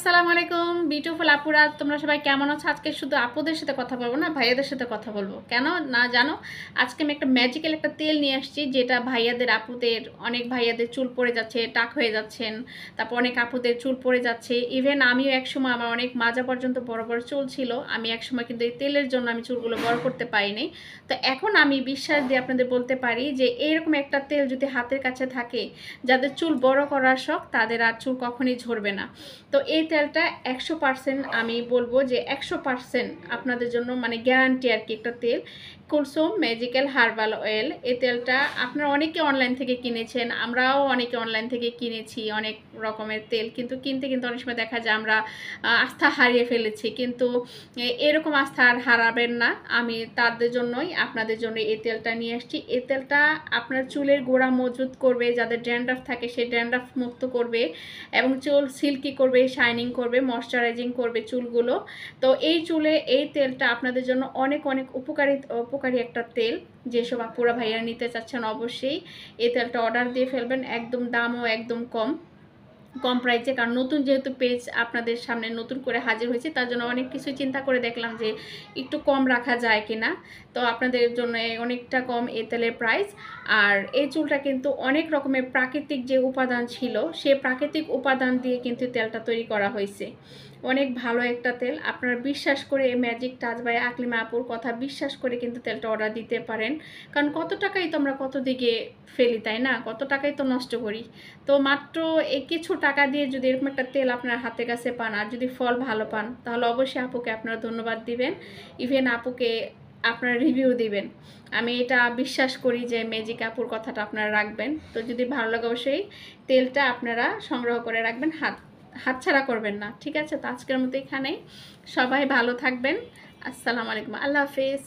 আসসালামু আলাইকুম বিউটিফুল আপুরা, তোমরা সবাই কেমন আছো? আজকে শুধু আপুদের সাথে কথা বলবো না, ভাইয়াদের সাথে কথা বলবো। কেন না জানো, আজকে আমি একটা ম্যাজিক্যাল একটা তেল নিয়ে আসছি, যেটা ভাইয়াদের আপুদের, অনেক ভাইয়াদের চুল পড়ে যাচ্ছে, টাক হয়ে যাচ্ছেন, তারপর অনেক আপুদের চুল পড়ে যাচ্ছে। ইভেন আমিও একসময় আমার অনেক মাজা পর্যন্ত বড় বড় চুল ছিল, আমি একসময় কিন্তু এই তেলের জন্য আমি চুলগুলো বড় করতে পারিনি। তো এখন আমি বিশ্বাস দিয়ে আপনাদের বলতে পারি যে এরকম একটা তেল যদি হাতের কাছে থাকে, যাদের চুল বড় করার শখ তাদের আর চুল কখনই ঝরবে না। তো এই তেলটা 100% আমি বলবো যে 100% আপনাদের জন্য মানে গ্যারান্টি আর কি একটা তেল। কুলসুম ম্যাজিক্যাল হার্বাল অয়েল, এই তেলটা আপনারা অনেকে অনলাইন থেকে কিনেছেন, আমরাও অনেকে অনলাইন থেকে কিনেছি অনেক রকমের তেল, কিন্তু কিনতে কিন্তু অনেক সময় দেখা যায় আমরা আস্থা হারিয়ে ফেলেছি। কিন্তু এরকম আস্থা আর হারাবেন না, আমি তাদের জন্যই আপনাদের জন্য এই তেলটা নিয়ে আসছি। এই তেলটা আপনার চুলের গোড়া মজবুত করবে, যাদের ড্যান্ড্রাফ থাকে সেই ড্যান্ড্রাফ মুক্ত করবে, এবং চুল সিল্কি করবে, শাইনিং করবে, ময়শ্চারাইজিং করবে চুলগুলো। তো এই চুলে এই তেলটা আপনাদের জন্য অনেক অনেক উপকারী একটা তেল। যেসব আপুরা ভাইয়া নিতে চাচ্ছেন অবশ্যই এই তেলটা অর্ডার দিয়ে ফেলবেন, একদম দামও একদম কম কম প্রাইসে। কারণ নতুন যেহেতু পেজ আপনাদের সামনে নতুন করে হাজির হয়েছে, তার জন্য অনেক কিছু চিন্তা করে দেখলাম যে একটু কম রাখা যায় কিনা। তো আপনাদের জন্য অনেকটা কম এই তেলের প্রাইস। আর এই চুলটা কিন্তু অনেক রকমের প্রাকৃতিক যে উপাদান ছিল, সে প্রাকৃতিক উপাদান দিয়ে কিন্তু তেলটা তৈরি করা হয়েছে। অনেক ভালো একটা তেল, আপনারা বিশ্বাস করে এই ম্যাজিক টাচ বাই আকলিমা আপুর কথা বিশ্বাস করে কিন্তু তেলটা অর্ডার দিতে পারেন। কারণ কত টাকাই তো আমরা কত দিকে ফেলি, তাই না? কত টাকাই তো নষ্ট করি। তো মাত্র এই কিছু টাকা দিয়ে যদি এরকম একটা তেল আপনার হাতে কাছে পান, আর যদি ফল ভালো পান, তাহলে অবশ্যই আপুকে আপনারা ধন্যবাদ দিবেন, ইভেন আপুকে আপনারা রিভিউ দিবেন। আমি এটা বিশ্বাস করি যে ম্যাজিক আপুর কথাটা আপনারা রাখবেন। তো যদি ভালো লাগে অবশ্যই তেলটা আপনারা সংগ্রহ করে রাখবেন, হাতছাড়া করবেন না। ঠিক আছে, তো আজকের মতো এখানেই, সবাই ভালো থাকবেন। আসসালামু আলাইকুম, আল্লাহ হাফেজ।